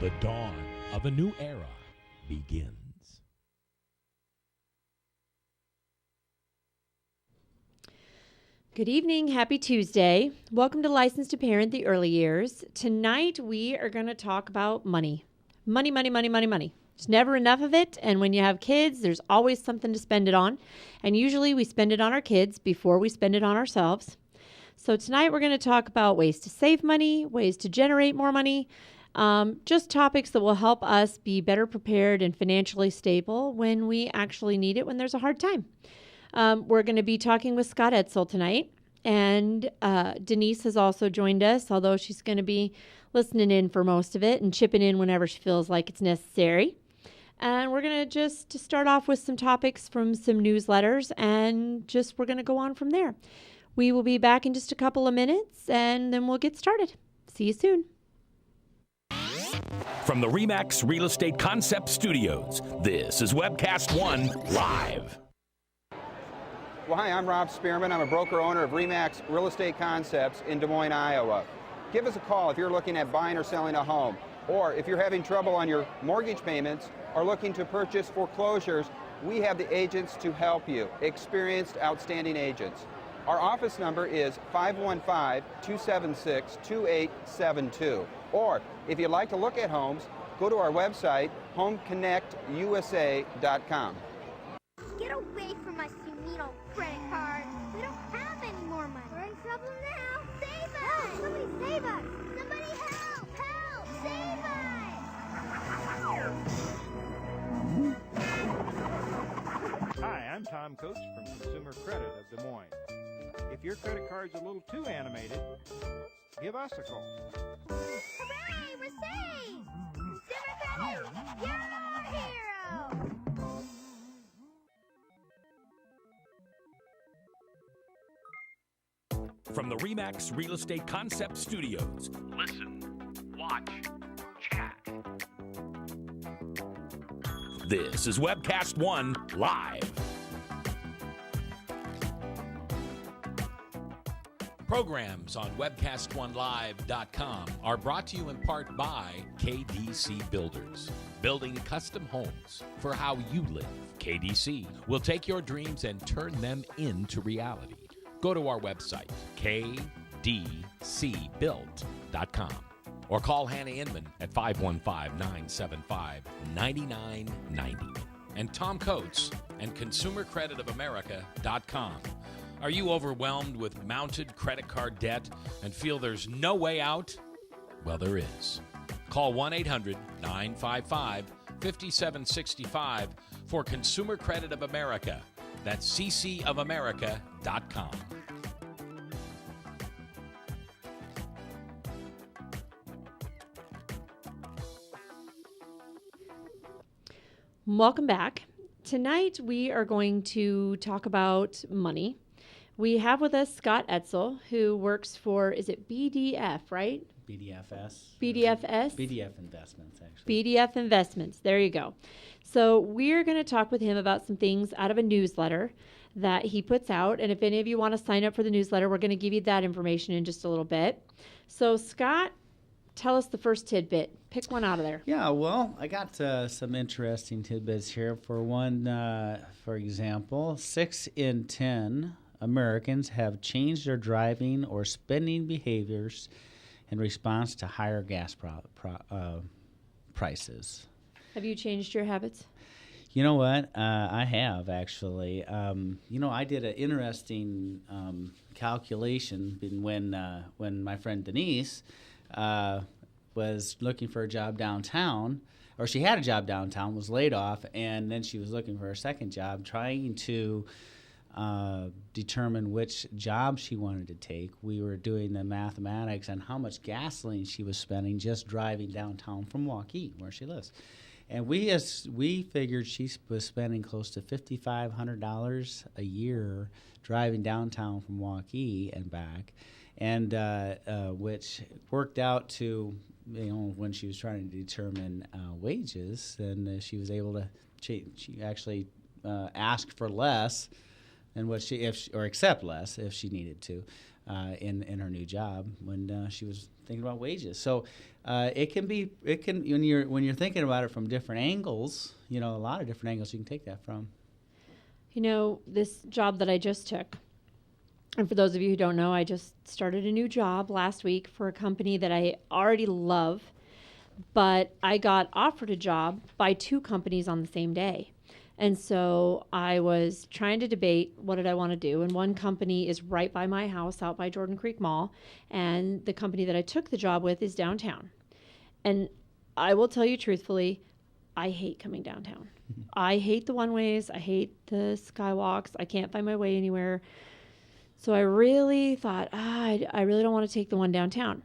The dawn of a new era begins. Good evening. Happy Tuesday. Welcome to License to Parent the Early Years. Tonight we are going to talk about money. Money. There's never enough of it, and when you have kids, there's always something to spend it on. And usually we spend it on our kids before we spend it on ourselves. So tonight we're going to talk about ways to save money, ways to generate more money, just topics that will help us be better prepared and financially stable when we actually need it when there's a hard time. We're going to be talking with Scott Edsel tonight, and Denise has also joined us, although she's going to be listening in for most of it and chipping in whenever she feels like it's necessary. And we're going to just start off with some topics from some newsletters, and we're going to go on from there. We will be back in just a couple of minutes, and then we'll get started. See you soon. From the RE/MAX Real Estate Concept Studios, this is Webcast 1 Live. Well, hi, I'm Rob Spearman. I'm a broker-owner of RE/MAX Real Estate Concepts in Des Moines, Iowa. Give us a call if you're looking at buying or selling a home, or if you're having trouble on your mortgage payments or looking to purchase foreclosures. We have the agents to help you, experienced, outstanding agents. Our office number is 515-276-2872. Or if you'd like to look at homes, go to our website, homeconnectusa.com. Get away from us, you mean old credit card. We don't have any more money. We're in trouble now. Save us! Help! Somebody save us! Somebody help! Help! Save us! Hi, I'm Tom Coates from Consumer Credit of Des Moines. If your credit card's a little too animated, give us a call. Hooray! We're saved! Consumer Credit, you're our hero! From the RE/MAX Real Estate Concept Studios, listen, watch, chat. This is Webcast 1 Live. Programs on webcast1live.com are brought to you in part by KDC Builders, building custom homes for how you live. KDC will take your dreams and turn them into reality. Go to our website, kdcbuilt.com, or call Hannah Inman at 515-975-9990. And Tom Coates and ConsumerCreditOfAmerica.com. Are you overwhelmed with mounted credit card debt and feel there's no way out? Well, there is. Call 1-800-955-5765 for Consumer Credit of America. That's ccofamerica.com. Welcome back. Tonight we are going to talk about money. We have with us Scott Edsel, who works for, is it BDF, right? BDFS. BDFS? BDF Investments, actually. BDF Investments. There you go. So we're going to talk with him about some things out of a newsletter that he puts out. And if any of you want to sign up for the newsletter, we're going to give you that information in just a little bit. So Scott, tell us the first tidbit. Pick one out of there. Yeah, well, I got some interesting tidbits here. For one, for example, 6 in 10 Americans have changed their driving or spending behaviors in response to higher gas prices. Have you changed your habits? You know what? I have, actually. I did an interesting calculation when my friend Denise was looking for a job downtown, or she had a job downtown, was laid off, and then she was looking for a second job, trying to determine which job she wanted to take. We were doing the mathematics on how much gasoline she was spending just driving downtown from Waukee, where she lives. And we figured she was spending close to $5,500 a year driving downtown from Waukee and back, and which worked out to, when she was trying to determine wages, then she was able to, she actually asked for less and what or accept less if she needed to. in her new job when she was thinking about wages. So it can when you're thinking about it from different angles, a lot of different angles you can take that from. This job that I just took, and for those of you who don't know, I just started a new job last week for a company that I already love, but I got offered a job by 2 companies on the same day. And so I was trying to debate what did I want to do. And one company is right by my house out by Jordan Creek Mall. And the company that I took the job with is downtown. And I will tell you truthfully, I hate coming downtown. I hate the one-ways. I hate the skywalks. I can't find my way anywhere. So I really thought, I really don't want to take the one downtown.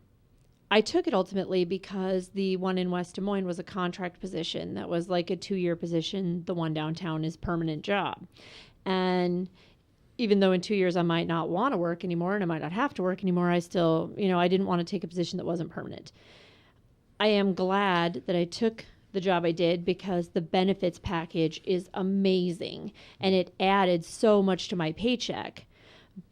I took it ultimately because the one in West Des Moines was a contract position that was like a 2-year position. The one downtown is permanent job. And even though in 2 years I might not want to work anymore and I might not have to work anymore, I still, I didn't want to take a position that wasn't permanent. I am glad that I took the job I did because the benefits package is amazing and it added so much to my paycheck.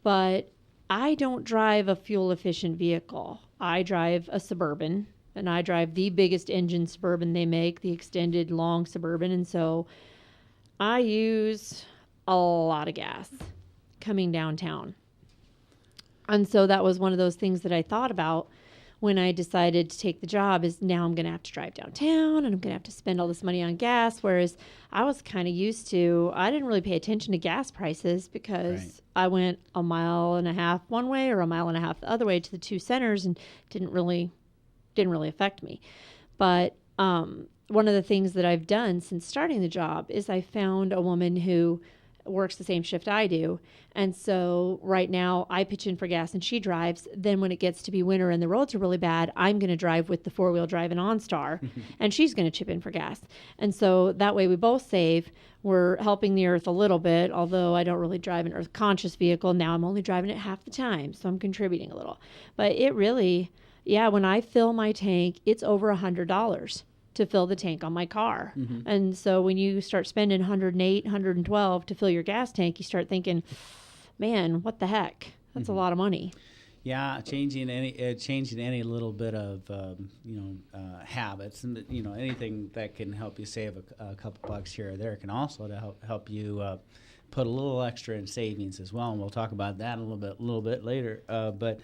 But I don't drive a fuel efficient vehicle. I drive a Suburban, and I drive the biggest engine Suburban they make, the extended long Suburban. And so I use a lot of gas coming downtown. And so that was one of those things that I thought about when I decided to take the job is now I'm going to have to drive downtown and I'm going to have to spend all this money on gas. Whereas I was kind of used to, I didn't really pay attention to gas prices because I went 1.5 miles one way or 1.5 miles the other way to the 2 centers and didn't really affect me. But one of the things that I've done since starting the job is I found a woman who works the same shift I do. And so right now I pitch in for gas and she drives. Then when it gets to be winter and the roads are really bad, I'm going to drive with the 4-wheel drive and OnStar and she's going to chip in for gas. And so that way we both save. We're helping the earth a little bit, although I don't really drive an earth conscious vehicle. Now I'm only driving it half the time. So I'm contributing a little, but it really, when I fill my tank, it's over $100 to fill the tank on my car. And so when you start spending $108, $112 to fill your gas tank, you start thinking, man, what the heck? That's a lot of money. Yeah, changing any little bit of habits, and anything that can help you save a couple bucks here or there can also help you put a little extra in savings as well. And we'll talk about that a little bit later. But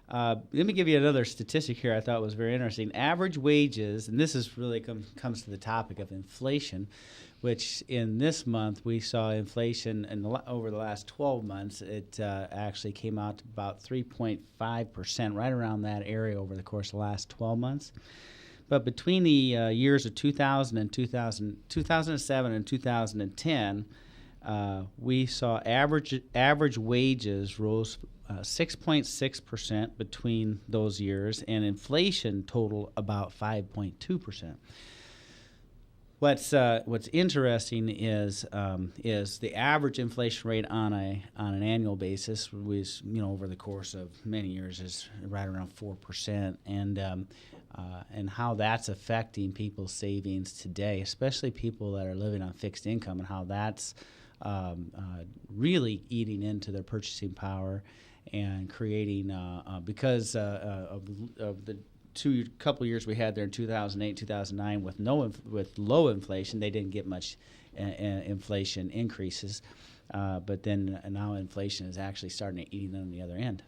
let me give you another statistic here I thought was very interesting. Average wages, and this is really comes to the topic of inflation, which in this month we saw inflation over the last 12 months. It actually came out to about 3.5%, right around that area over the course of the last 12 months. But between the years of 2007 and 2010, we saw average wages rose 6.6% between those years, and inflation totaled about 5.2%. What's interesting is the average inflation rate on an annual basis was over the course of many years is right around 4%, and how that's affecting people's savings today, especially people that are living on fixed income, and how that's really eating into their purchasing power and creating because of the couple years we had there in 2008, 2009 with low inflation, they didn't get much inflation increases, but then now inflation is actually starting to eat on the other end.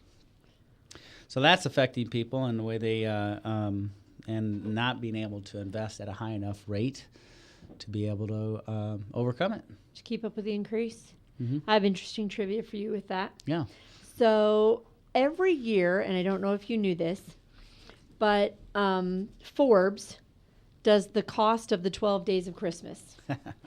So that's affecting people and the way they and not being able to invest at a high enough rate to be able to overcome it. To keep up with the increase. I have interesting trivia for you with that. Yeah. So every year, and I don't know if you knew this, but Forbes does the cost of the 12 days of Christmas.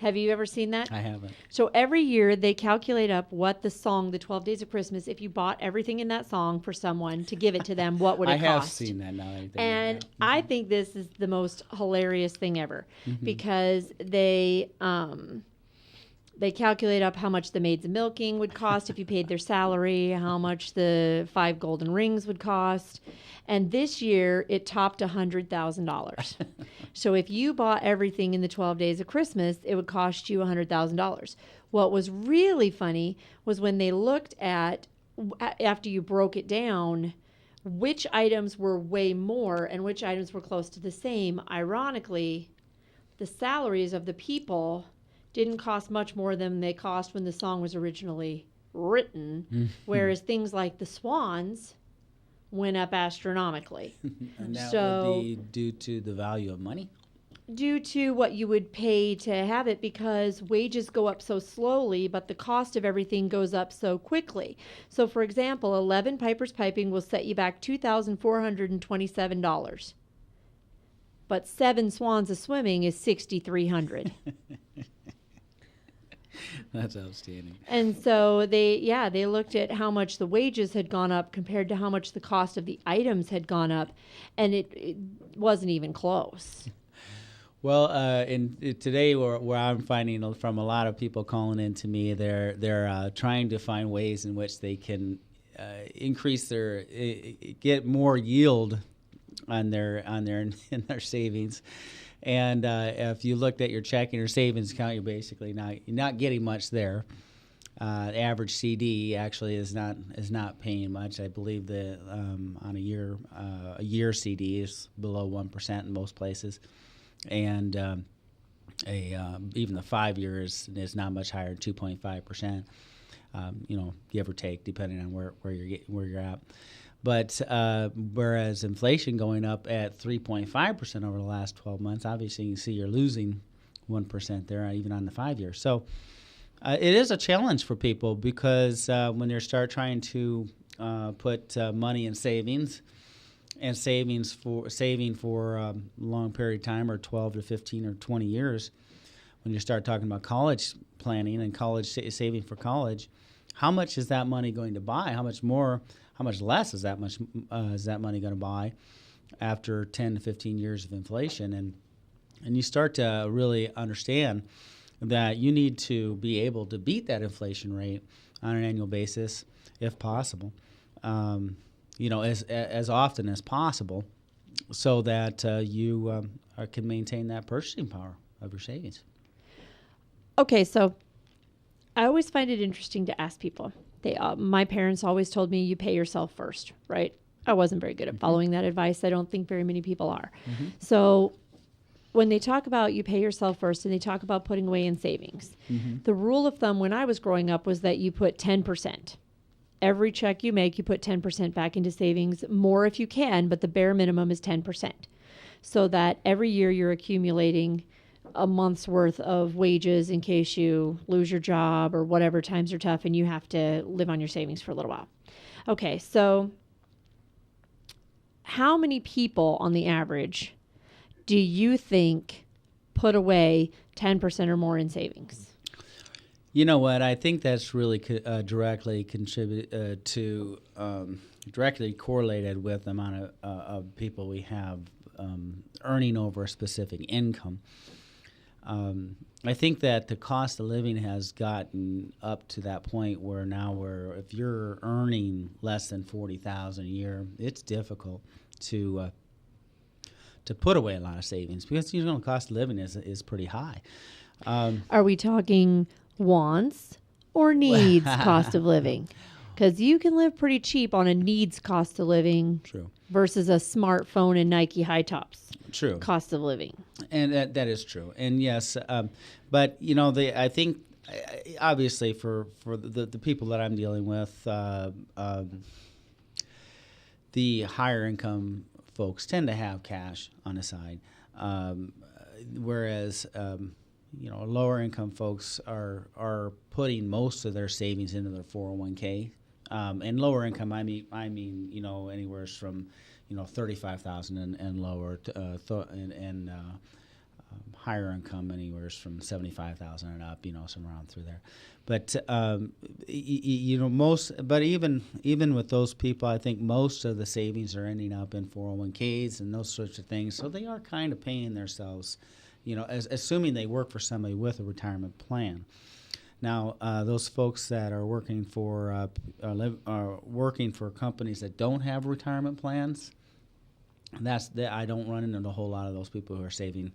Have you ever seen that? I haven't. So every year they calculate up what the song, the 12 days of Christmas, if you bought everything in that song for someone to give it to them, what would it cost? I have seen that now. And I think this is the most hilarious thing ever because they calculate up how much the maids of milking would cost if you paid their salary, how much the 5 golden rings would cost. And this year, it topped $100,000. So if you bought everything in the 12 days of Christmas, it would cost you $100,000. What was really funny was when they looked at after you broke it down, which items were way more and which items were close to the same. Ironically, the salaries of the people didn't cost much more than they cost when the song was originally written, whereas things like the Swans went up astronomically. And that So- would be due to the value of money? Due to what you would pay to have it, because wages go up so slowly, but the cost of everything goes up so quickly. So, for example, 11 Pipers Piping will set you back $2,427. But 7 Swans of Swimming is $6,300. That's outstanding. And so they looked at how much the wages had gone up compared to how much the cost of the items had gone up, and it wasn't even close. Well, today, where I'm finding from a lot of people calling in to me, they're trying to find ways in which they can increase get more yield on their in their savings. And if you looked at your checking or savings account, you're basically not getting much there. The average CD actually is not paying much. I believe that on a year CD is below 1% in most places, and even the 5 years is not much higher, 2.5%. Give or take, depending on where you're at. But whereas inflation going up at 3.5% over the last 12 months, obviously you can see you're losing 1% there, even on the 5 years. So it is a challenge for people because when they start trying to put money in savings and saving for a long period of time, or 12 to 15 or 20 years, when you start talking about college planning and saving for college, how much is that money going to buy? How much less is that money going to buy after 10 to 15 years of inflation? And you start to really understand that you need to be able to beat that inflation rate on an annual basis, if possible, as often as possible, so that you can maintain that purchasing power of your savings. Okay, so I always find it interesting to ask people. My parents always told me you pay yourself first, right? I wasn't very good at following that advice. I don't think very many people are. So when they talk about you pay yourself first and they talk about putting away in savings, the rule of thumb when I was growing up was that you put 10%. Every check you make, you put 10% back into savings, more if you can, but the bare minimum is 10%. So that every year you're accumulating a month's worth of wages in case you lose your job or whatever, times are tough and you have to live on your savings for a little while. Okay, so how many people on the average do you think put away 10% or more in savings? You know what? I think that's really directly correlated with the amount of people we have earning over a specific income. I think that the cost of living has gotten up to that point where if you're earning less than $40,000 a year, it's difficult to put away a lot of savings because the cost of living is pretty high. Are we talking wants or needs cost of living? Because you can live pretty cheap on a needs cost of living. True. Versus a smartphone and Nike high tops. True. Cost of living. And that is true. And yes, but I think obviously for the people that I'm dealing with, the higher income folks tend to have cash on the side, whereas lower income folks are putting most of their savings into their 401k. And lower income, I mean, anywhere from, $35,000 and lower, and higher income, anywhere from $75,000 and up, somewhere around through there. But but even with those people, I think most of the savings are ending up in 401ks and those sorts of things. So they are kind of paying themselves, assuming they work for somebody with a retirement plan. Now, those folks that are working for companies that don't have retirement plans, I don't run into a whole lot of those people who are saving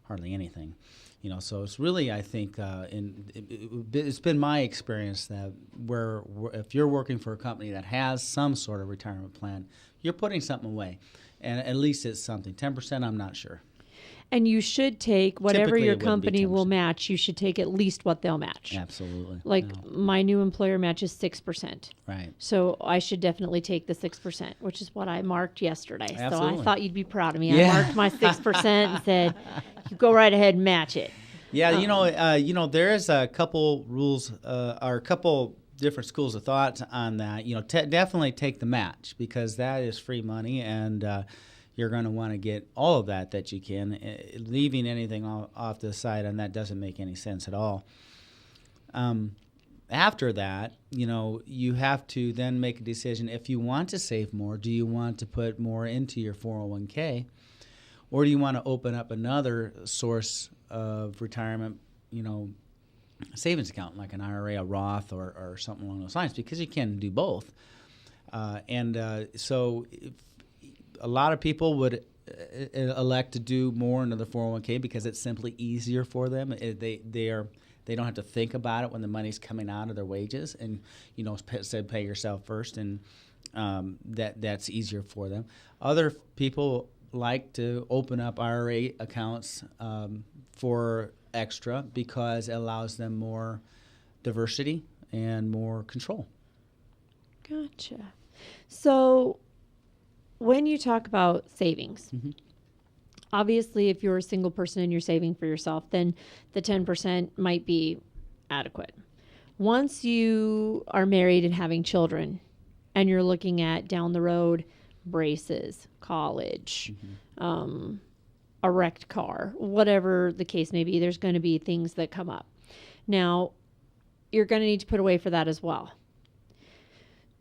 hardly anything. So it's really, I think, it's been my experience that if you're working for a company that has some sort of retirement plan, you're putting something away, and at least it's something. 10%, I'm not sure. And you should take whatever Typically, your it wouldn't be company will 10%. match. You should take at least what they'll match. Absolutely. Like No. my new employer matches 6%. Right. So I should definitely take the 6%, which is what I marked yesterday. So I Absolutely. thought you'd be proud of me. Yeah. I marked my 6% and said, "You go right ahead and match it." Yeah, there is a couple rules or a couple different schools of thought on that. Definitely take the match, because that is free money, and you're going to want to get all of that you can. Leaving anything off to the side on that doesn't make any sense at all. After that, you have to then make a decision. If you want to save more, do you want to put more into your 401k? Or do you want to open up another source of retirement, savings account, like an IRA, a Roth, or something along those lines? Because you can do both. So a lot of people would elect to do more into the 401k because it's simply easier for them. They don't have to think about it when the money's coming out of their wages, and said pay yourself first, and that's easier for them. Other people like to open up IRA accounts for extra because it allows them more diversity and more control. Gotcha. So when you talk about savings, obviously if you're a single person and you're saving for yourself, then the 10% might be adequate. Once you are married and having children, and you're looking at down the road braces, college, a wrecked car, whatever the case may be, there's going to be things that come up. Now, you're going to need to put away for that as well.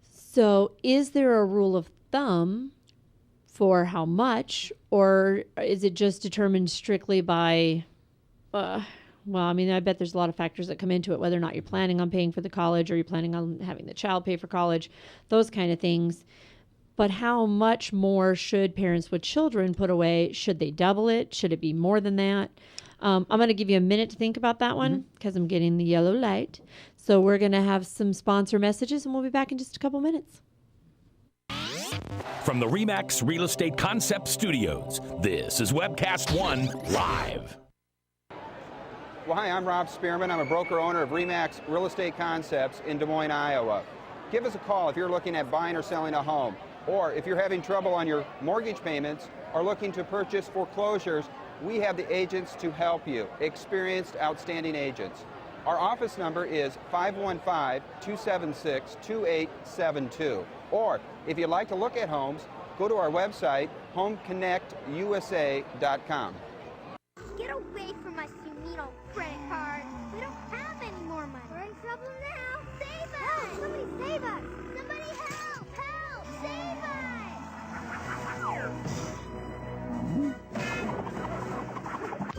So is there a rule of thumb for how much, or is it just determined strictly by, I bet there's a lot of factors that come into it, whether or not you're planning on paying for the college, or you're planning on having the child pay for college, those kind of things. But how much more should parents with children put away? Should they double it? Should it be more than that? I'm going to give you a minute to think about that one, because I'm getting the yellow light. So we're going to have some sponsor messages, and we'll be back in just a couple minutes. From the RE/MAX Real Estate Concept Studios, this is Webcast 1 Live. Well, hi, I'm Rob Spearman. I'm a broker-owner of RE/MAX Real Estate Concepts in Des Moines, Iowa. Give us a call if you're looking at buying or selling a home, or if you're having trouble on your mortgage payments or looking to purchase foreclosures. We have the agents to help you, experienced, outstanding agents. Our office number is 515-276-2872. Or if you'd like to look at homes, go to our website, homeconnectusa.com. Get away from my Sumito credit card. We don't have any more money. We're in trouble now. Save us! Help! Somebody save us! Somebody help! Help! Save us!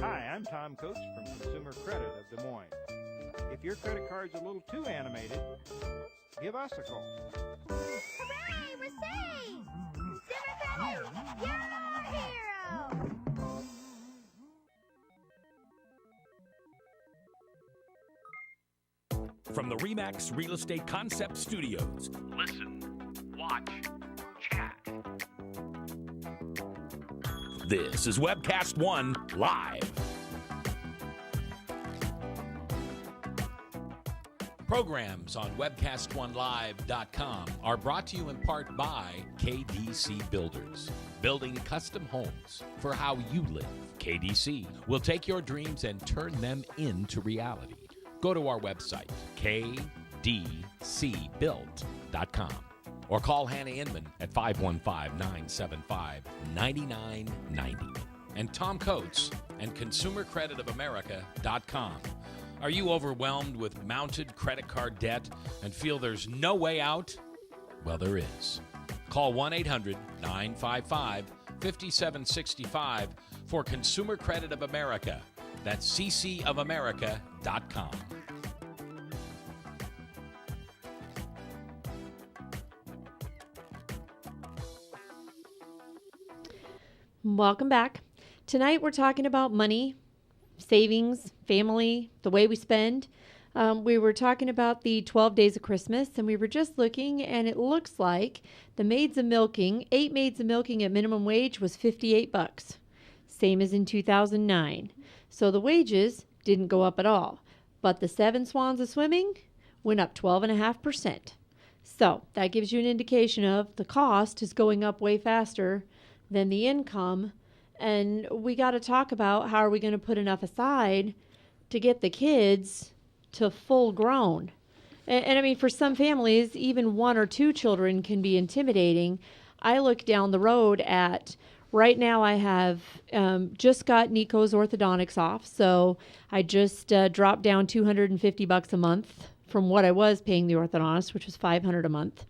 Hi, I'm Tom Coates from Consumer Credit of Des Moines. If your credit card's a little too animated, give us a call. Hooray! We're saved! Consumer Credit! You're our hero! From the RE/MAX Real Estate Concept Studios, listen, watch, chat. This is Webcast 1 Live. Programs on webcast1live.com are brought to you in part by KDC Builders, building custom homes for how you live. KDC will take your dreams and turn them into reality. Go to our website, kdcbuilt.com, or call Hannah Inman at 515-975-9990. And Tom Coates and ConsumerCreditOfAmerica.com. Are you overwhelmed with mounted credit card debt and feel there's no way out? Well, there is. Call 1-800-955-5765 for Consumer Credit of America. That's ccofamerica.com. Welcome back. Tonight we're talking about money savings, family, the way we spend. We were talking about the 12 days of Christmas, and we were just looking, and it looks like the maids of milking, 8 maids of milking at minimum wage was $58, same as in 2009. So the wages didn't go up at all, but the 7 swans of swimming went up 12.5%. So that gives you an indication of the cost is going up way faster than the income. And we got to talk about how are we going to put enough aside to get the kids to full grown. And I mean, for some families, even 1 or 2 children can be intimidating. I look down the road at, right now I have just got Nico's orthodontics off. So I just dropped down $250 a month from what I was paying the orthodontist, which was $500 a month.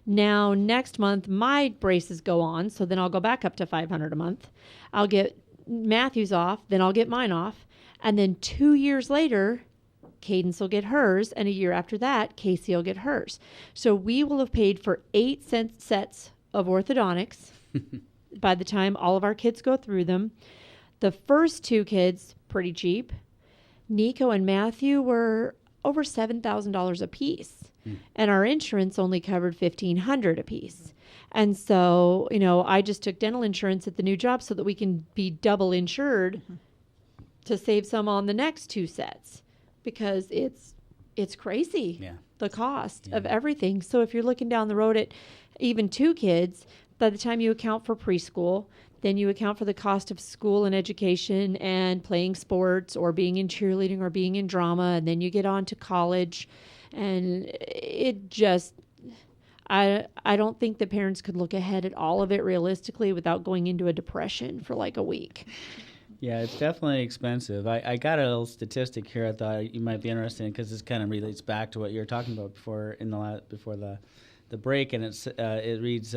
Now, next month, my braces go on, so then I'll go back up to $500 a month. I'll get Matthew's off, then I'll get mine off. And then 2 years later, Cadence will get hers, and a year after that, Casey will get hers. So we will have paid for 8 sets of orthodontics by the time all of our kids go through them. The first 2 kids, pretty cheap. Nico and Matthew were over $7,000 a piece. And our insurance only covered $1,500 a piece. And so, I just took dental insurance at the new job so that we can be double insured to save some on the next 2 sets, because it's crazy, the cost of everything. So if you're looking down the road at even 2 kids, by the time you account for preschool, then you account for the cost of school and education and playing sports or being in cheerleading or being in drama, and then you get on to college. And it just, I don't think the parents could look ahead at all of it realistically without going into a depression for like a week. Yeah, it's definitely expensive. I got a little statistic here I thought you might be interested in, because this kind of relates back to what you were talking about before before the break, and it reads,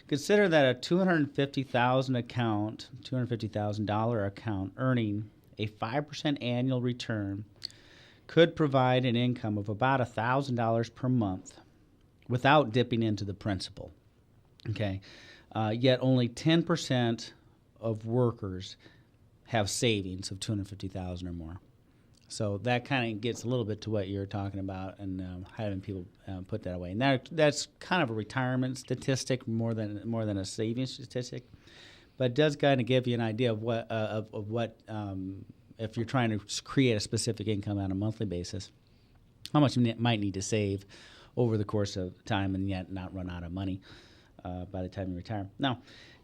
consider that a $250,000 account earning a 5% annual return could provide an income of about $1,000 per month without dipping into the principal. Okay, yet only 10% of workers have savings of $250,000 or more. So that kind of gets a little bit to what you're talking about, and having people put that away. And that's kind of a retirement statistic more than a savings statistic, but it does kind of give you an idea of what if you're trying to create a specific income on a monthly basis, how much you might need to save over the course of time and yet not run out of money by the time you retire. Now,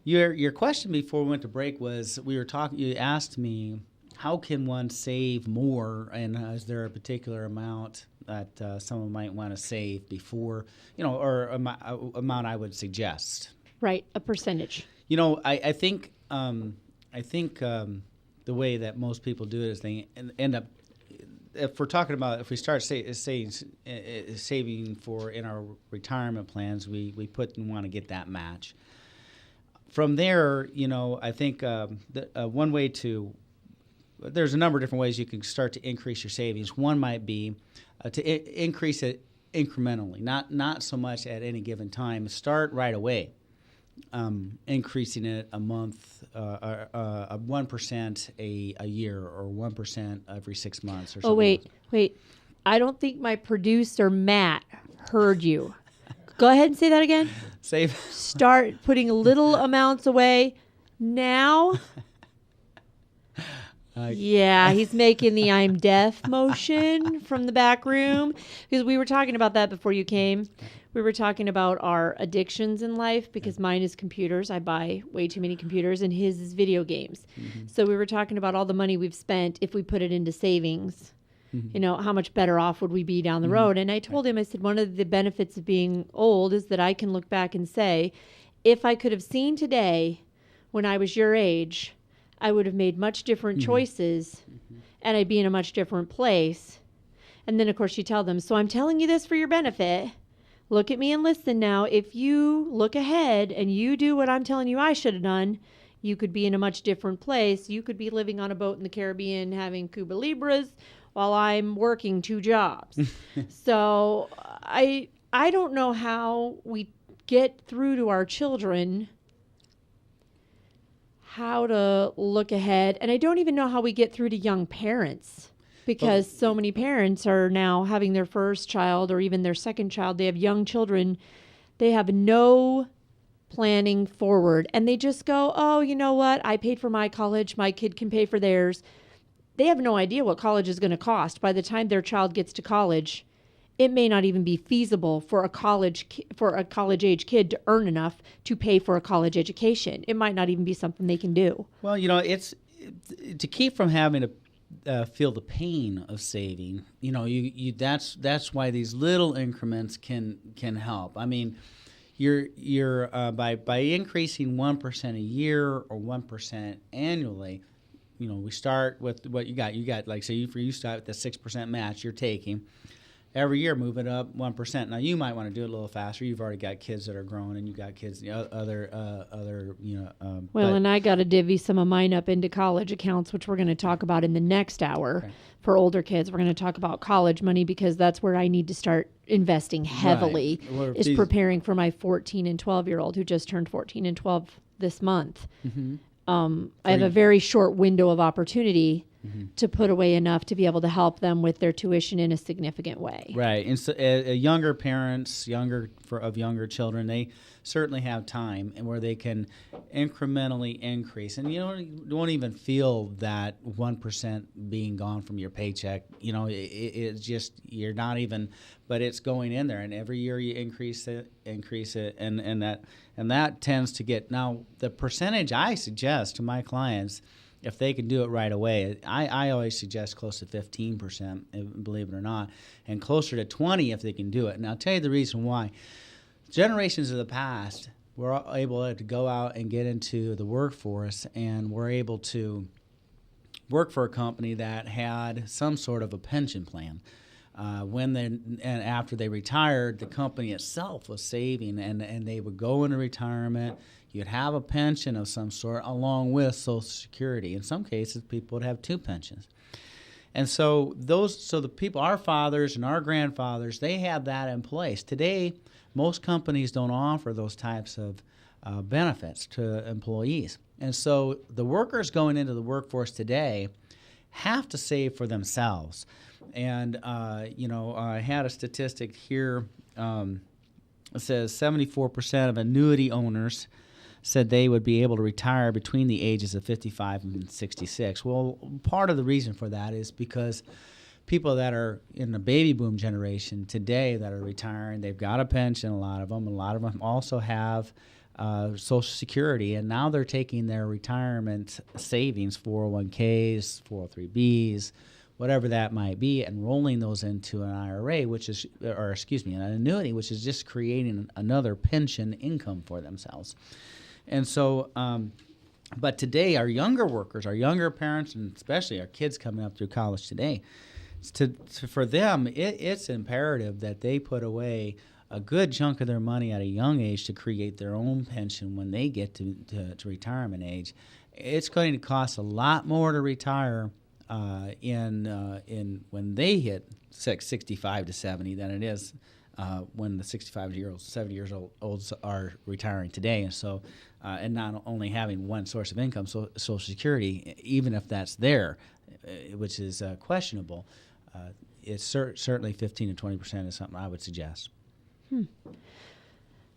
your question before we went to break was, you asked me, how can one save more, and is there a particular amount that someone might want to save before, or amount I would suggest? Right, a percentage. I think the way that most people do it is they end up, if we start saving for in our retirement plans, we put and want to get that match. From there, I think one way there's a number of different ways you can start to increase your savings. One might be to increase it incrementally, not so much at any given time. Start right away. Increasing it a month, 1% a year, or 1% every 6 months, or something. Oh, wait. I don't think my producer, Matt, heard you. Go ahead and say that again. Start putting little amounts away now. Yeah, he's making the I'm deaf motion from the back room, because we were talking about that before you came. We were talking about our addictions in life, because mine is computers. I buy way too many computers, and his is video games. Mm-hmm. So we were talking about all the money we've spent if we put it into savings. Mm-hmm. How much better off would we be down the road? And I told him, I said, one of the benefits of being old is that I can look back and say, if I could have seen today when I was your age, I would have made much different choices, and I'd be in a much different place. And then, of course, you tell them, so I'm telling you this for your benefit. Look at me and listen now. If you look ahead and you do what I'm telling you I should have done, you could be in a much different place. You could be living on a boat in the Caribbean having Cuba Libras while I'm working 2 jobs. So I don't know how we get through to our children how to look ahead. And I don't even know how we get through to young parents, because so many parents are now having their first child or even their second child. They have young children. They have no planning forward, and they just go, oh, you know what? I paid for my college. My kid can pay for theirs. They have no idea what college is going to cost. By the time their child gets to college, it may not even be feasible for a college age kid to earn enough to pay for a college education. It might not even be something they can do. Well, it's to keep from having to feel the pain of saving. That's why these little increments can help. I mean, you're by increasing 1% a year or 1% annually. We start with what you got. You got, like, say, you start with the 6% match you're taking. Every year, move it up 1%. Now, you might want to do it a little faster. You've already got kids that are grown, and you've got kids, and I got to divvy some of mine up into college accounts, which we're going to talk about in the next hour. Okay. For older kids, we're going to talk about college money, because that's where I need to start investing heavily, right. is preparing for my 14 and 12-year-old who just turned 14 and 12 this month. Mm-hmm. I have a very short window of opportunity to put away enough to be able to help them with their tuition in a significant way. Right. And so, younger parents, of younger children, they certainly have time and where they can incrementally increase. And you won't even feel that 1% being gone from your paycheck. It's just, you're not even, but it's going in there. And every year you increase it, and that tends to get. Now, the percentage I suggest to my clients, if they can do it right away, I always suggest close to 15%, believe it or not, and closer to 20% if they can do it. And I'll tell you the reason why. Generations of the past were able to go out and get into the workforce, and were able to work for a company that had some sort of a pension plan. And after they retired, the company itself was saving, and they would go into retirement. You'd have a pension of some sort along with Social Security. In some cases, people would have two pensions. And so the people, our fathers and our grandfathers, they had that in place. Today, most companies don't offer those types of benefits to employees. And so the workers going into the workforce today have to save for themselves. And, I had a statistic here. It says 74% of annuity owners said they would be able to retire between the ages of 55 and 66. Well, part of the reason for that is because people that are in the baby boom generation today that are retiring, they've got a pension, a lot of them also have Social Security, and now they're taking their retirement savings, 401ks, 403bs, whatever that might be, and rolling those into an IRA, an annuity, which is just creating another pension income for themselves. And so, but today, our younger workers, our younger parents, and especially our kids coming up through college today, for them, it's imperative that they put away a good chunk of their money at a young age to create their own pension when they get to retirement age. It's going to cost a lot more to retire in when they hit 65 to 70 than it is when the 65-year-olds, 70-years-olds are retiring today. And so, and not only having one source of income, so Social Security, even if that's there, which is questionable, it's certainly 15 to 20% is something I would suggest.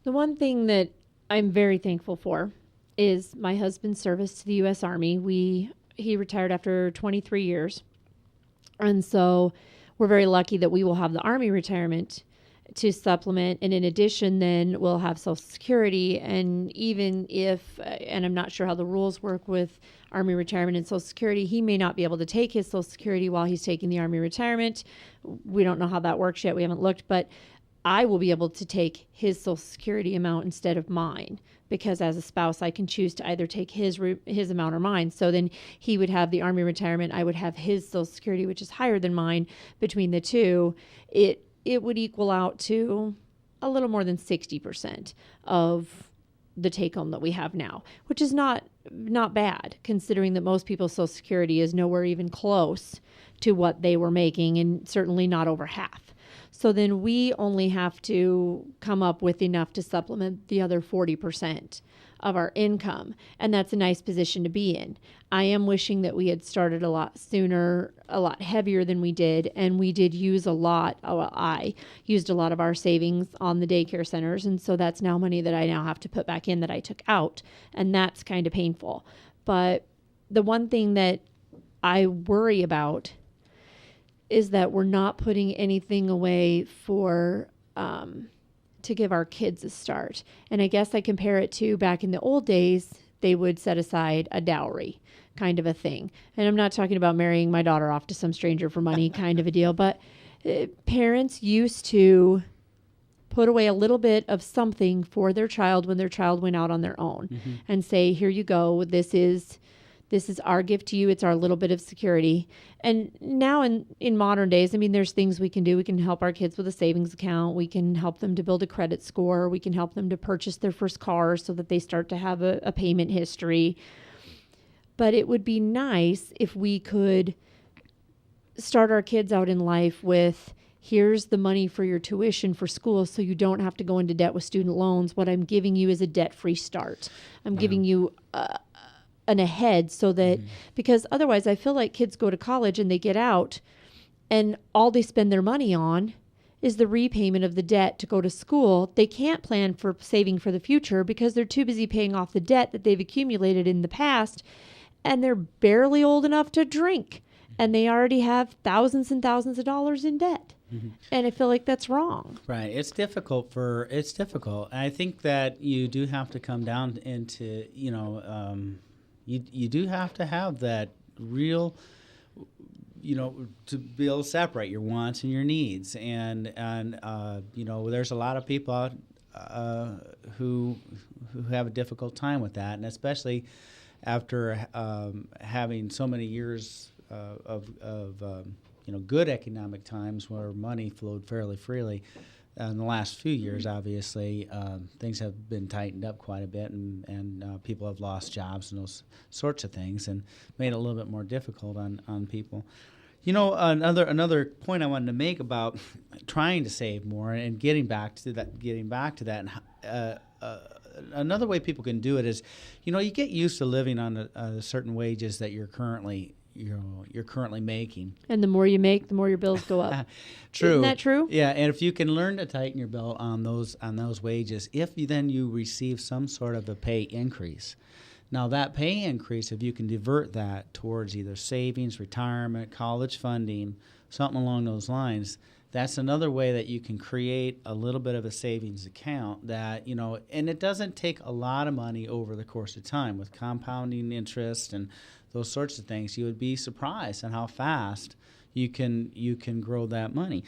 The one thing that I'm very thankful for is my husband's service to the U.S. Army. He retired after 23 years. And so we're very lucky that we will have the Army retirement to supplement. And in addition, then we'll have Social Security. And even if, and I'm not sure how the rules work with Army retirement and Social Security, he may not be able to take his Social Security while he's taking the Army retirement. We don't know how that works yet. We haven't looked, but I will be able to take his Social Security amount instead of mine, because as a spouse, I can choose to either take his amount or mine. So then he would have the Army retirement. I would have his Social Security, which is higher than mine. Between the two, it would equal out to a little more than 60% of the take home that we have now, which is not bad, considering that most people's Social Security is nowhere even close to what they were making, and certainly not over half. So then we only have to come up with enough to supplement the other 40% of our income. And that's a nice position to be in. I am wishing that we had started a lot sooner, a lot heavier than we did. And we did use a lot. Well, I used a lot of our savings on the daycare centers. And so that's now money that I now have to put back in that I took out. And that's kind of painful. But the one thing that I worry about is that we're not putting anything away for to give our kids a start. And I guess I compare it to back in the old days, they would set aside a dowry kind of a thing. And I'm not talking about marrying my daughter off to some stranger for money kind of a deal, but parents used to put away a little bit of something for their child when their child went out on their own and say, here you go, this is our gift to you. It's our little bit of security. And now in modern days, I mean, there's things we can do. We can help our kids with a savings account. We can help them to build a credit score. We can help them to purchase their first car so that they start to have a payment history. But it would be nice if we could start our kids out in life with, here's the money for your tuition for school so you don't have to go into debt with student loans. What I'm giving you is a debt-free start. I'm giving you an ahead so that, because otherwise I feel like kids go to college and they get out and all they spend their money on is the repayment of the debt to go to school. They can't plan for saving for the future because they're too busy paying off the debt that they've accumulated in the past, and they're barely old enough to drink and they already have thousands and thousands of dollars in debt. And I feel like that's wrong. Right. It's difficult. I think that you do have to come down into, you do have to have that real, to be able to separate your wants and your needs. And there's a lot of people out who have a difficult time with that, and especially after having so many years of good economic times where money flowed fairly freely. In the last few years, obviously, things have been tightened up quite a bit, and people have lost jobs and those sorts of things, and made it a little bit more difficult on people. Another point I wanted to make about trying to save more and getting back to that. And another way people can do it is, you get used to living on a certain wages that you're currently making. And the more you make, the more your bills go up. True. Isn't that true? Yeah, and if you can learn to tighten your belt on those wages, if you receive some sort of a pay increase. Now that pay increase, if you can divert that towards either savings, retirement, college funding, something along those lines, that's another way that you can create a little bit of a savings account that, and it doesn't take a lot of money over the course of time with compounding interest and those sorts of things. You would be surprised at how fast you can grow that money.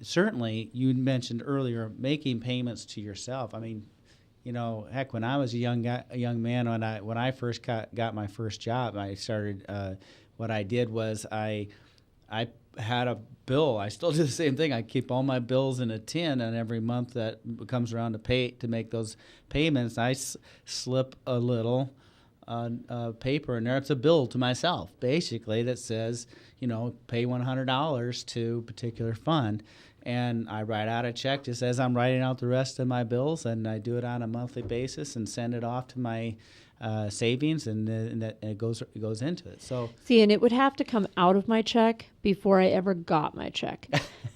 Certainly, you mentioned earlier making payments to yourself. I mean, heck, when I was a young man, when I first got my first job, I started. What I did was I had a bill. I still do the same thing. I keep all my bills in a tin, and every month that comes around to make those payments, I slip a little paper in there. It's a bill to myself, basically, that says, pay $100 to a particular fund. And I write out a check just as I'm writing out the rest of my bills, and I do it on a monthly basis and send it off to my savings, and it goes into it. So see, and it would have to come out of my check before I ever got my check,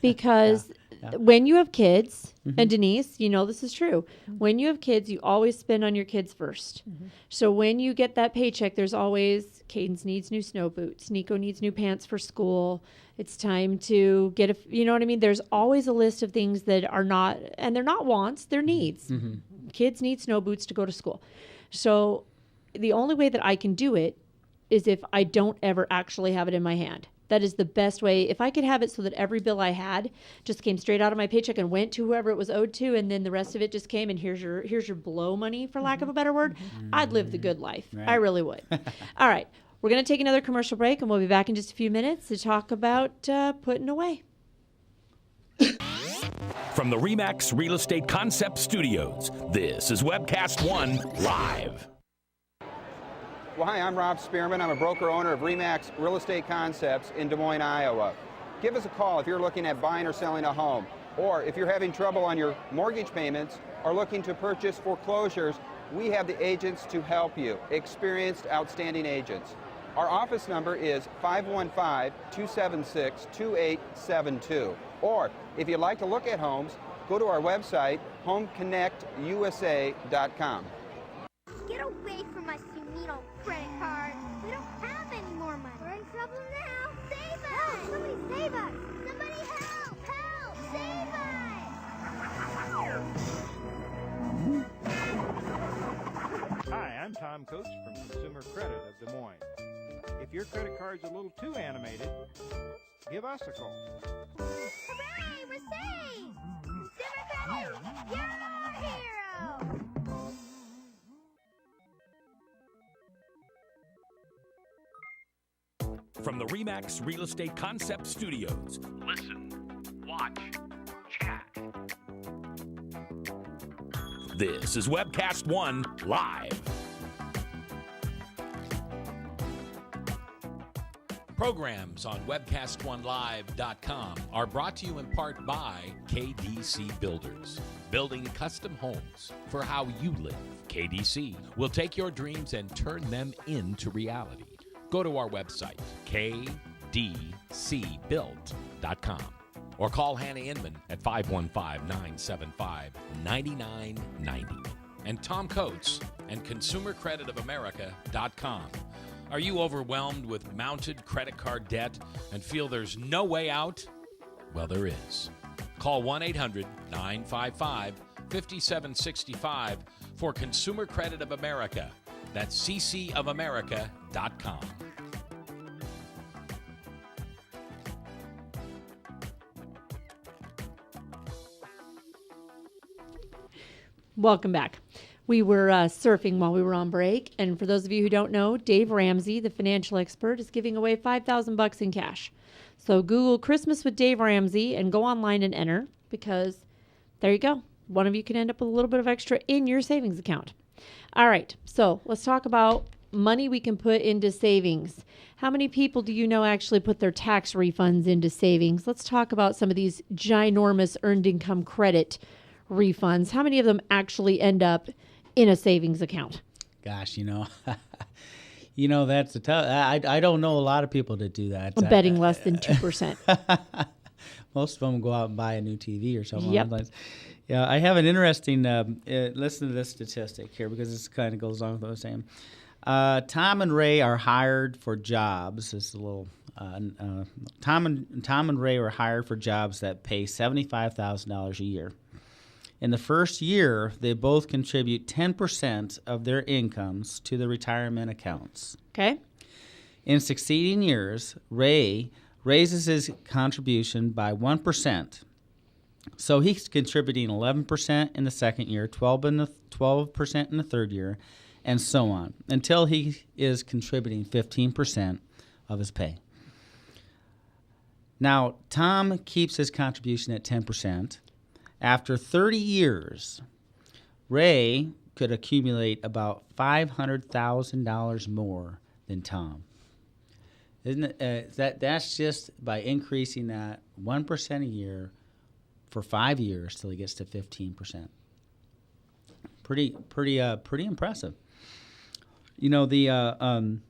because when you have kids, and Denise, this is true. When you have kids, you always spend on your kids first. So when you get that paycheck, there's always, Cadence needs new snow boots, Nico needs new pants for school. It's time to get you know what I mean? There's always a list of things that are not, and they're not wants, they're needs. Kids need snow boots to go to school. So the only way that I can do it is if I don't ever actually have it in my hand. That is the best way. If I could have it so that every bill I had just came straight out of my paycheck and went to whoever it was owed to, and then the rest of it just came and here's your blow money, for lack of a better word, I'd live the good life. Right. I really would. All right. We're going to take another commercial break, and we'll be back in just a few minutes to talk about putting away. From the RE/MAX Real Estate Concept Studios, this is Webcast One Live. Well, hi, I'm Rob Spearman. I'm a broker-owner of RE/MAX Real Estate Concepts in Des Moines, Iowa. Give us a call if you're looking at buying or selling a home, or if you're having trouble on your mortgage payments or looking to purchase foreclosures. We have the agents to help you, experienced, outstanding agents. Our office number is 515-276-2872. Or if you'd like to look at homes, go to our website, homeconnectusa.com. Get away from my Sumito credit card. We don't have any more money. We're in trouble now. Save us! Help! Somebody save us! Somebody help! Help! Save us! Hi, I'm Tom Coates from Consumer Credit of Des Moines. If your credit card's a little too animated, give us a call. Hooray! We're saved! Consumer Credit, you're our hero! From the RE/MAX Real Estate Concept Studios. Listen, watch, chat. This is Webcast 1 Live. Programs on webcast1live.com are brought to you in part by KDC Builders. Building custom homes for how you live. KDC will take your dreams and turn them into reality. Go to our website, kdcbuilt.com, or call Hannah Inman at 515-975-9990. And Tom Coates and ConsumerCreditOfAmerica.com. Are you overwhelmed with mounted credit card debt and feel there's no way out? Well, there is. Call 1-800-955-5765 for Consumer Credit of America. That's ccofamerica.com. Welcome back. We were surfing while we were on break, and for those of you who don't know, Dave Ramsey, the financial expert, is giving away $5,000 in cash. So Google Christmas with Dave Ramsey and go online and enter, because there you go. One of you can end up with a little bit of extra in your savings account. All right, so let's talk about money we can put into savings. How many people do you know actually put their tax refunds into savings? Let's talk about some of these ginormous earned income credit refunds. How many of them actually end up in a savings account? Gosh, that's a tough. I don't know a lot of people that do that. I'm betting less than 2%. Most of them go out and buy a new TV or something. Yep. Yeah, I have an interesting. Listen to this statistic here, because this kind of goes along with what I was saying. Tom and Ray are hired for jobs. This is a little. Tom and Ray were hired for jobs that pay $75,000 a year. In the first year, they both contribute 10% of their incomes to the retirement accounts. Okay. In succeeding years, Ray raises his contribution by 1%. So he's contributing 11% in the second year, 12% in the third year, and so on, until he is contributing 15% of his pay. Now, Tom keeps his contribution at 10%. After 30 years, Ray could accumulate about $500,000 more than Tom. Isn't it? That's just by increasing that 1% a year for 5 years till he gets to 15%. Pretty impressive. The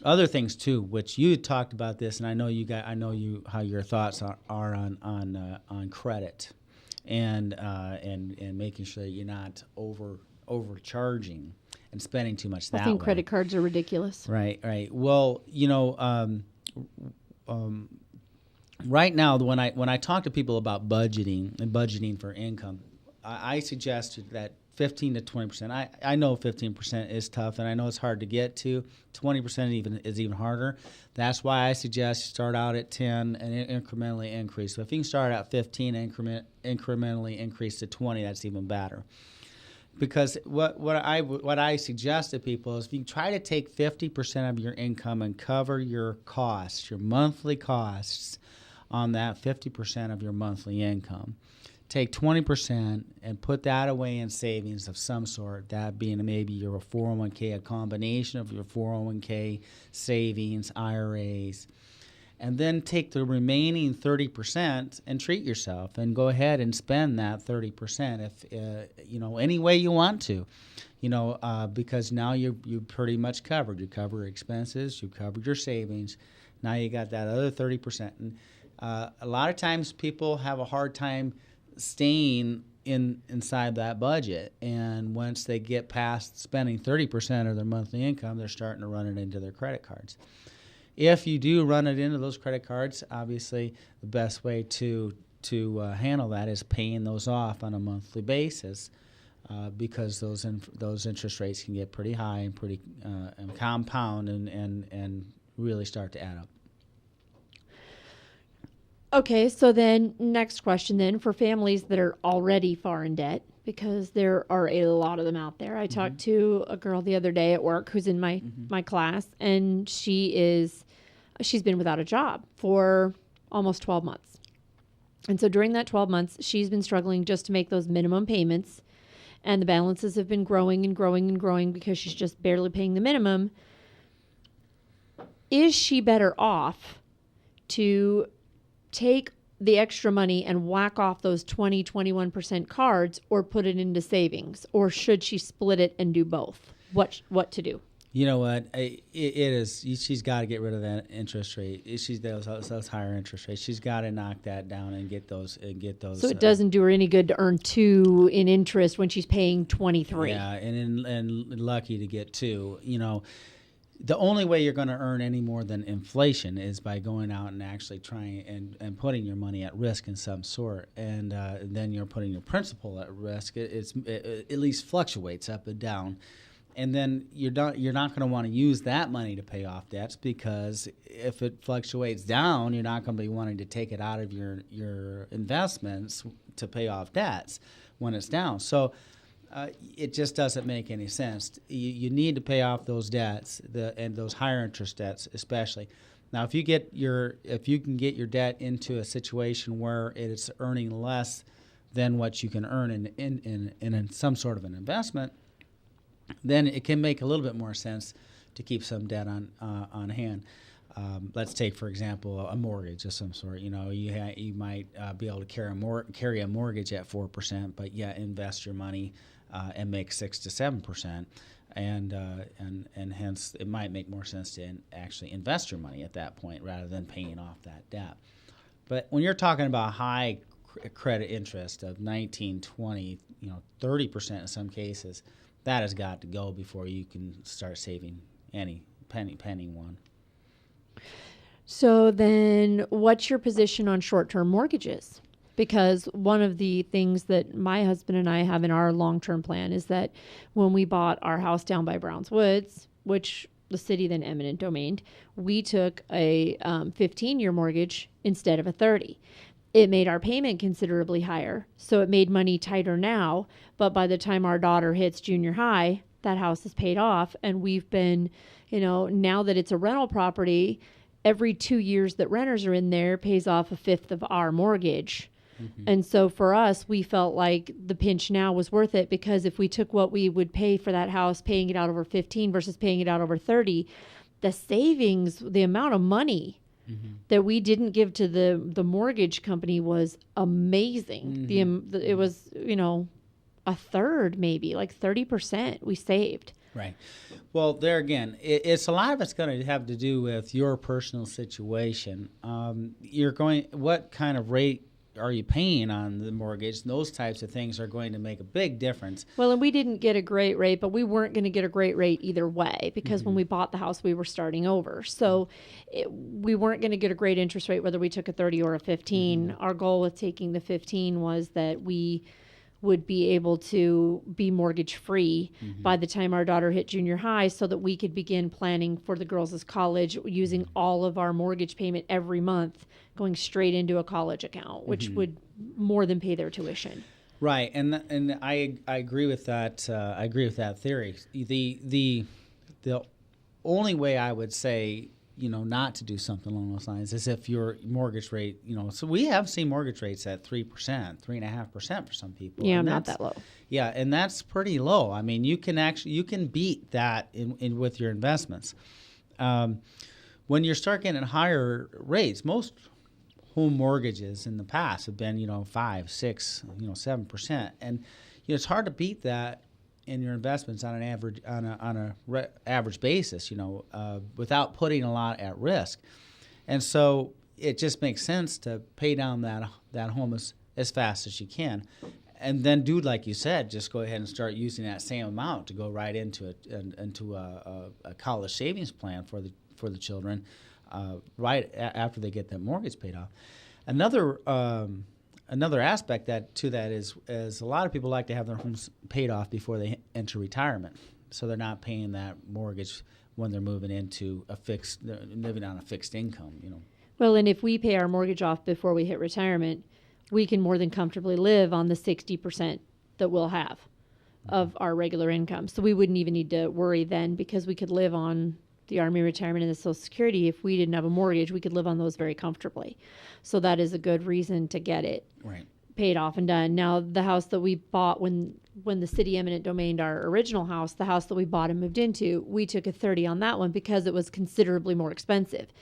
other things too, which you talked about this, and I know how your thoughts are on credit. And making sure that you're not overcharging and spending too much that way. I think credit cards are ridiculous. Right. Well, right now when I talk to people about budgeting for income, I suggest that 15 to 20%. I know 15% is tough, and I know it's hard to get to. 20% is even harder. That's why I suggest you start out at 10 and incrementally increase. So if you can start at 15 and incrementally increase to 20, that's even better. Because what I suggest to people is if you try to take 50% of your income and cover your costs, your monthly costs on that 50% of your monthly income. Take 20% and put that away in savings of some sort, that being maybe your 401k, a combination of your 401k savings, IRAs, and then take the remaining 30% and treat yourself and go ahead and spend that 30% if any way you want to, because now you pretty much covered. You cover expenses, you covered your savings. Now you got that other 30%. And a lot of times people have a hard time staying inside that budget, and once they get past spending 30% of their monthly income, they're starting to run it into their credit cards. If you do run it into those credit cards, obviously the best way to handle that is paying those off on a monthly basis, because those interest rates can get pretty high and pretty and compound and really start to add up. Okay, so then next question then, for families that are already far in debt, because there are a lot of them out there. I talked to a girl the other day at work who's in my class, and she's been without a job for almost 12 months. And so during that 12 months, she's been struggling just to make those minimum payments, and the balances have been growing and growing and growing because she's just barely paying the minimum. Is she better off to take the extra money and whack off those 21% cards, or put it into savings? Or should she split it and do both? What to do? You know what? It is. She's got to get rid of that interest rate. She's those higher interest rates. She's got to knock that down and get those. So it doesn't do her any good to earn 2 in interest when she's paying 23. Yeah, and lucky to get 2. The only way you're going to earn any more than inflation is by going out and actually trying and putting your money at risk in some sort, and then you're putting your principal at risk. It at least fluctuates up and down, and then you're not going to want to use that money to pay off debts, because if it fluctuates down, you're not going to be wanting to take it out of your investments to pay off debts when it's down. So. It just doesn't make any sense. You need to pay off those debts, and those higher interest debts especially. Now, if you can get your debt into a situation where it is earning less than what you can earn in some sort of an investment, then it can make a little bit more sense to keep some debt on hand. Let's take, for example, a mortgage of some sort. You might be able to carry a mortgage at 4%, but yet invest your money and make 6 to 7%, and hence it might make more sense to actually invest your money at that point rather than paying off that debt. But when you're talking about high credit interest of 19, 20, 30% in some cases, that has got to go before you can start saving any penny one. So then what's your position on short-term mortgages? Because one of the things that my husband and I have in our long-term plan is that when we bought our house down by Browns Woods, which the city then eminent domained, we took a 15-year mortgage instead of a 30. It made our payment considerably higher, so it made money tighter now, but by the time our daughter hits junior high, that house is paid off, and we've been, now that it's a rental property, every 2 years that renters are in there pays off a fifth of our mortgage. Mm-hmm. And so for us, we felt like the pinch now was worth it, because if we took what we would pay for that house, paying it out over 15 versus paying it out over 30, the savings, the amount of money that we didn't give to the mortgage company was amazing. Mm-hmm. It was, a third, maybe like 30% we saved. Right. Well, there again, it's a lot of it's going to have to do with your personal situation. What kind of rate are you paying on the mortgage? Those types of things are going to make a big difference. Well, and we didn't get a great rate, but we weren't going to get a great rate either way, because when we bought the house, we were starting over. So we weren't going to get a great interest rate whether we took a 30 or a 15. Our goal with taking the 15 was that we would be able to be mortgage free by the time our daughter hit junior high, so that we could begin planning for the girls' college, using all of our mortgage payment every month going straight into a college account, which would more than pay their tuition. Right, and I agree with that. I agree with that theory. The only way I would say, not to do something along those lines is if your mortgage rate, so we have seen mortgage rates at 3%, 3.5% for some people. Yeah, not that low. Yeah, and that's pretty low. I mean, you can beat that in with your investments. when you start getting higher rates, most home mortgages in the past have been 5, 6, 7%, and it's hard to beat that in your investments on an average basis, without putting a lot at risk. And so it just makes sense to pay down that home as fast as you can. And then do like you said, just go ahead and start using that same amount to go right into a college savings plan for the children after they get that mortgage paid off. Another aspect to that is a lot of people like to have their homes paid off before they enter retirement, so they're not paying that mortgage when they're moving into they're living on a fixed income. Well, and if we pay our mortgage off before we hit retirement, we can more than comfortably live on the 60% that we'll have of our regular income. So we wouldn't even need to worry then, because we could live on the Army retirement and the Social Security. If we didn't have a mortgage, we could live on those very comfortably. So that is a good reason to get it paid off and done. Now, the house that we bought when the city eminent domained our original house, the house that we bought and moved into, we took a 30 on that one because it was considerably more expensive.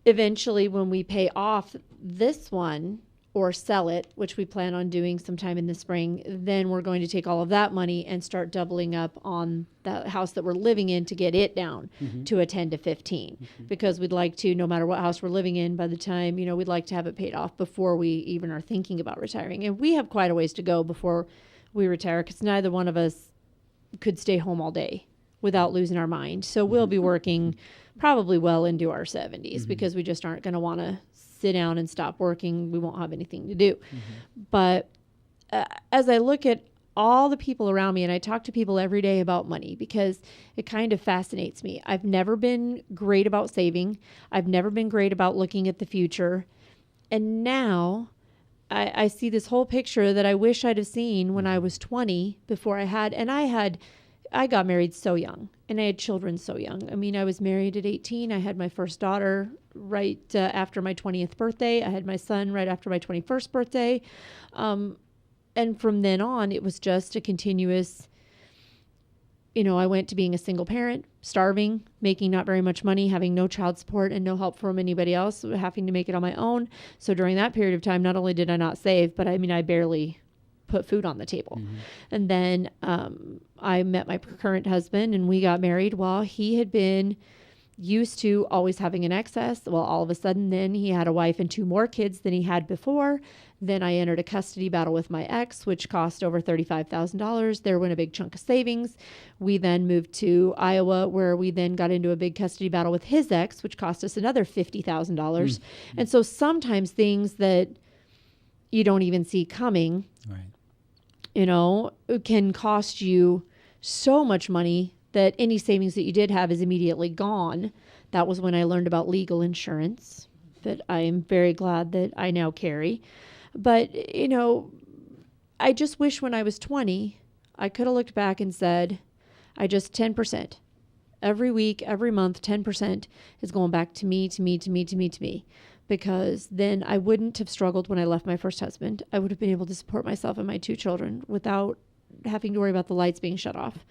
Eventually, when we pay off this one, or sell it, which we plan on doing sometime in the spring, then we're going to take all of that money and start doubling up on the house that we're living in to get it down to a 10 to 15. Because we'd like to, no matter what house we're living in, by the time, we'd like to have it paid off before we even are thinking about retiring. And we have quite a ways to go before we retire, because neither one of us could stay home all day without losing our mind. So we'll be working probably well into our 70s because we just aren't going to want to sit down and stop working. We won't have anything to do. But as I look at all the people around me, and I talk to people every day about money because it kind of fascinates me. I've never been great about saving. I've never been great about looking at the future. And now I see this whole picture that I wish I'd have seen when I was 20 before I got married so young, and I had children so young. I mean, I was married at 18. I had my first daughter right after my 20th birthday. I had my son right after my 21st birthday. And from then on, it was just a continuous, I went to being a single parent, starving, making not very much money, having no child support and no help from anybody else, having to make it on my own. So during that period of time, not only did I not save, but I barely put food on the table. And then I met my current husband, and we got married. Well, he had been used to always having an excess. Well, all of a sudden then he had a wife and 2 more kids than he had before. Then I entered a custody battle with my ex, which cost over $35,000. There went a big chunk of savings. We then moved to Iowa, where we then got into a big custody battle with his ex, which cost us another $50,000. And so sometimes things that you don't even see coming, can cost you so much money that any savings that you did have is immediately gone. That was when I learned about legal insurance that I am very glad that I now carry. But, I just wish when I was 20, I could have looked back and said, 10%. Every week, every month, 10% is going back to me. Because then I wouldn't have struggled when I left my first husband. I would have been able to support myself and my 2 children without having to worry about the lights being shut off.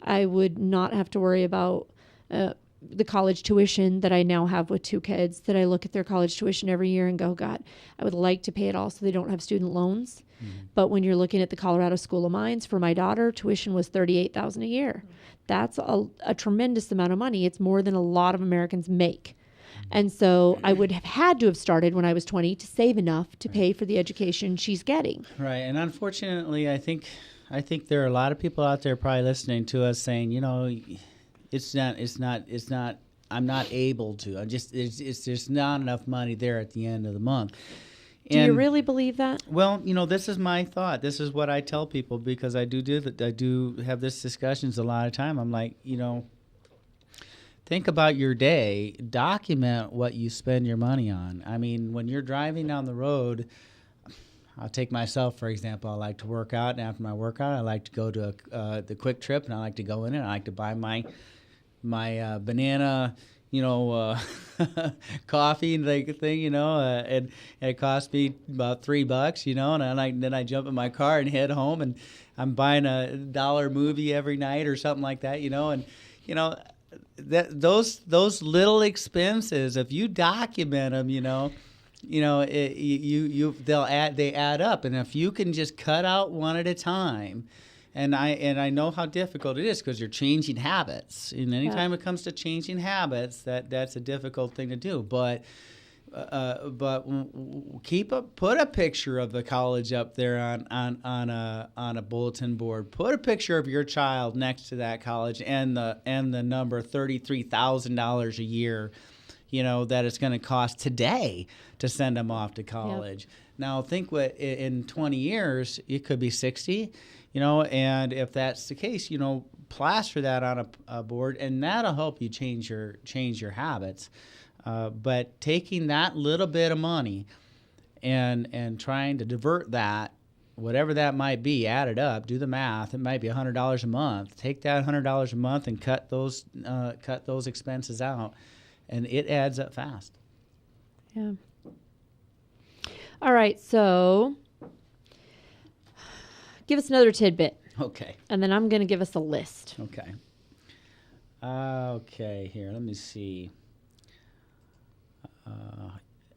I would not have to worry about the college tuition that I now have with 2 kids, that I look at their college tuition every year and go, God, I would like to pay it all so they don't have student loans. But when you're looking at the Colorado School of Mines, for my daughter, tuition was $38,000 a year. That's a tremendous amount of money. It's more than a lot of Americans make. And so I would have had to have started when I was 20 to save enough to pay for the education she's getting. Right. And unfortunately, I think there are a lot of people out there probably listening to us saying, it's not, I'm not able to. It's just not enough money there at the end of the month. Do you really believe that? Well, this is my thought. This is what I tell people, because I do have this discussions a lot of time. I'm like, think about your day. Document what you spend your money on. I mean, when you're driving down the road, I'll take myself, for example. I like to work out, and after my workout, I like to go to the Quick Trip, and I like to go in it. I like to buy my banana, coffee and thing, and it cost me about $3, and then I jump in my car and head home, and I'm buying a $1 movie every night or something like that, and those little expenses, if you document them, they add up, and if you can just cut out one at a time. And I know how difficult it is because you're changing habits. And anytime it comes to changing habits, that's a difficult thing to do. But put a picture of the college up there on a bulletin board. Put a picture of your child next to that college and the number $33,000 a year, that it's going to cost today to send them off to college. Yep. Now think what in 20 years it could be 60. And if that's the case, plaster that on a board, and that'll help you change your habits. But taking that little bit of money and trying to divert that, whatever that might be, add it up, do the math. It might be $100 a month. Take that $100 a month and cut those expenses out, and it adds up fast. Yeah. All right, so give us another tidbit. Okay. And then I'm going to give us a list. Okay. Okay, here, let me see.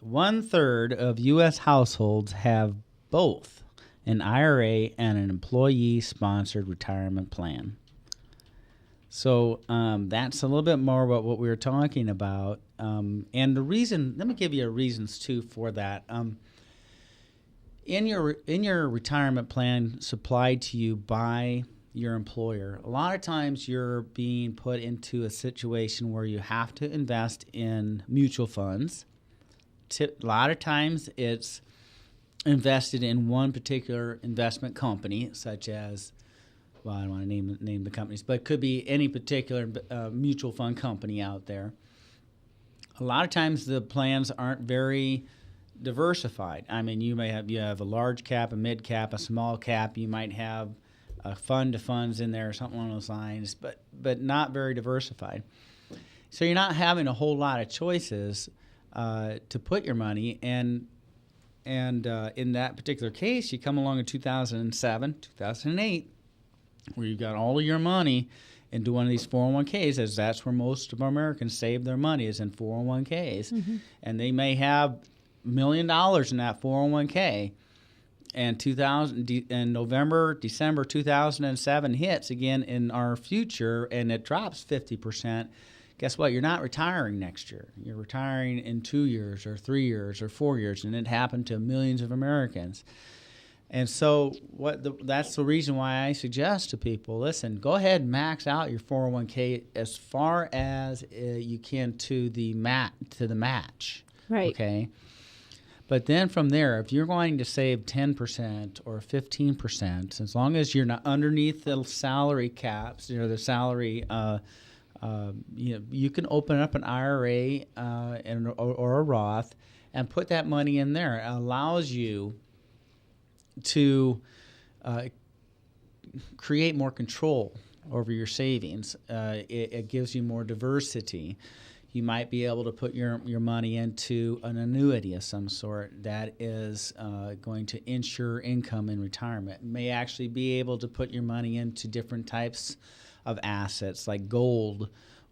1/3 of U.S. households have both an IRA and an employee-sponsored retirement plan. So that's a little bit more about what we were talking about. And the reason, let me give you reasons, too, for that. In your retirement plan supplied to you by your employer, a lot of times you're being put into a situation where you have to invest in mutual funds. A lot of times it's invested in one particular investment company, such as, well, I don't want to name the companies, but it could be any particular mutual fund company out there. A lot of times the plans aren't very diversified. I mean, you have a large cap, a mid cap, a small cap. You might have a fund to funds in there or something along those lines, but not very diversified. So you're not having a whole lot of choices to put your money. And in that particular case, you come along in 2007, 2008, where you've got all of your money into one of these 401ks, as that's where most of Americans save their money, is in 401ks. Mm-hmm. And they may have $1 million in that 401k, and December 2007 hits again in our future, and it drops 50%. Guess what? You're not retiring next year. You're retiring in 2 years or 3 years or 4 years, and it happened to millions of Americans. And so that's the reason why I suggest to people, listen, go ahead and max out your 401k as far as you can to the match. Right. Okay. But then from there, if you're going to save 10% or 15%, as long as you're not underneath the salary caps, the salary, you can open up an IRA or a Roth and put that money in there. It allows you to create more control over your savings. It gives you more diversity. You might be able to put your money into an annuity of some sort that is going to ensure income in retirement. You may actually be able to put your money into different types of assets like gold,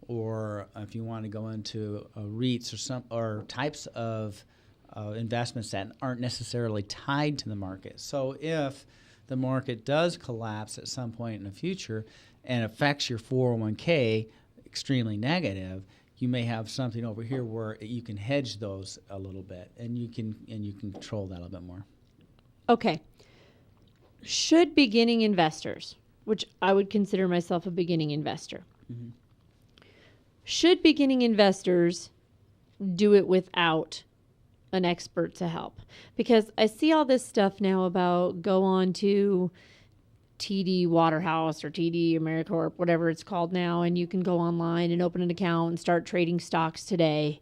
or if you want to go into REITs or types of investments that aren't necessarily tied to the market. So if the market does collapse at some point in the future and affects your 401k extremely negative, you may have something over here where you can hedge those a little bit, and you can control that a little bit more. Okay. Should beginning investors, which I would consider myself a beginning investor, mm-hmm. should beginning investors do it without an expert to help? Because I see all this stuff now about go on to TD Waterhouse or TD AmeriCorp, whatever it's called now, and you can go online and open an account and start trading stocks today.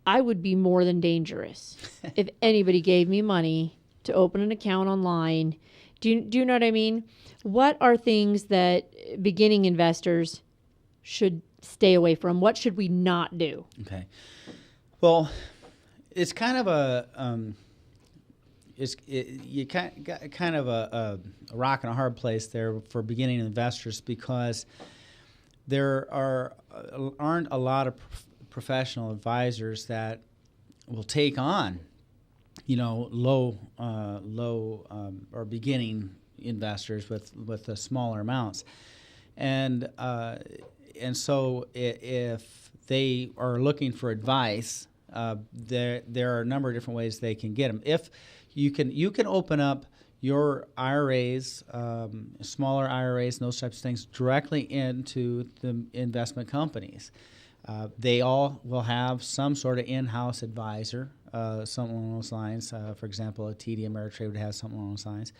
I would be more than dangerous if anybody gave me money to open an account online. Do you know what I mean? What are things that beginning investors should stay away from? What should we not do? Okay. Well, it's kind of a you got kind of a rock and a hard place there for beginning investors, because there aren't a lot of professional advisors that will take on, low or beginning investors with the smaller amounts, and so if they are looking for advice, there are a number of different ways they can get them. If you can open up your IRAs, smaller IRAs, and those types of things directly into the investment companies. They all will have some sort of in-house advisor, something along those lines. For example, a TD Ameritrade would have something along those lines,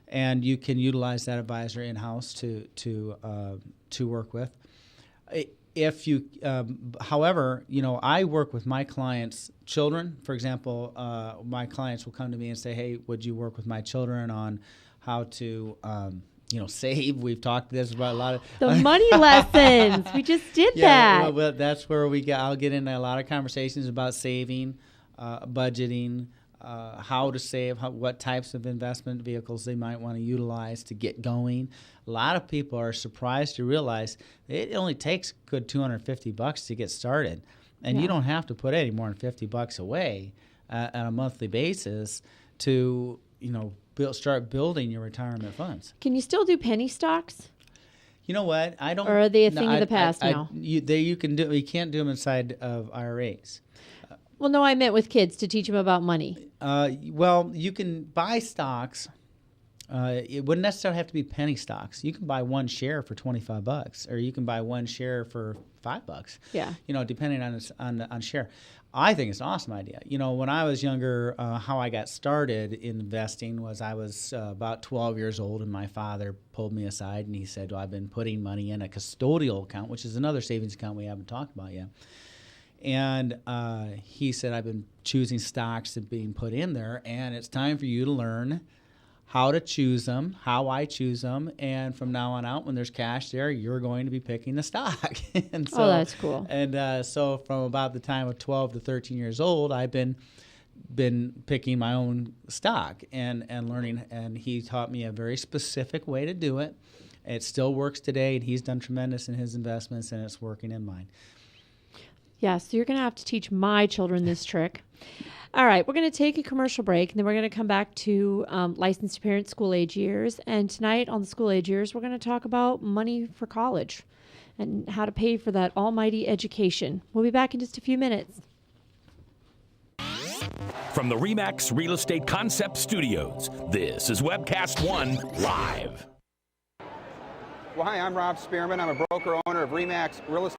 and you can utilize that advisor in-house to work with. If you, however, I work with my clients' children. For example, my clients will come to me and say, "Hey, would you work with my children on how to, save?" We've talked this about a lot of the money lessons. We just did that. Well, that's where I'll get into a lot of conversations about saving, budgeting, how to save, what types of investment vehicles they might want to utilize to get going. A lot of people are surprised to realize it only takes a good $250 to get started, and you don't have to put any more than $50 away on a monthly basis to start building your retirement funds. Can you still do penny stocks? You know what? I don't. Or are they a thing of the past now? You can't do them inside of IRAs. Well, no, I meant with kids to teach them about money. Well, you can buy stocks. It wouldn't necessarily have to be penny stocks. You can buy one share for $25, or you can buy one share for $5. Yeah. Depending on share. I think it's an awesome idea. When I was younger, how I got started in investing was I was about 12 years old, and my father pulled me aside and he said, "Well, I've been putting money in a custodial account," which is another savings account we haven't talked about yet. And he said, "I've been choosing stocks and being put in there, and it's time for you to learn how to choose them, how I choose them, and from now on out, when there's cash there, you're going to be picking the stock." And so, that's cool. And so from about the time of 12 to 13 years old, I've been picking my own stock and learning, and he taught me a very specific way to do it. It still works today, and he's done tremendous in his investments, and it's working in mine. Yeah, so you're going to have to teach my children this trick. All right, we're going to take a commercial break, and then we're going to come back to licensed parent school age years. And tonight on the school age years, we're going to talk about money for college and how to pay for that almighty education. We'll be back in just a few minutes. From the RE/MAX Real Estate Concept Studios, this is Webcast One Live. Well, hi, I'm Rob Spearman. I'm a broker owner of RE/MAX Real Estate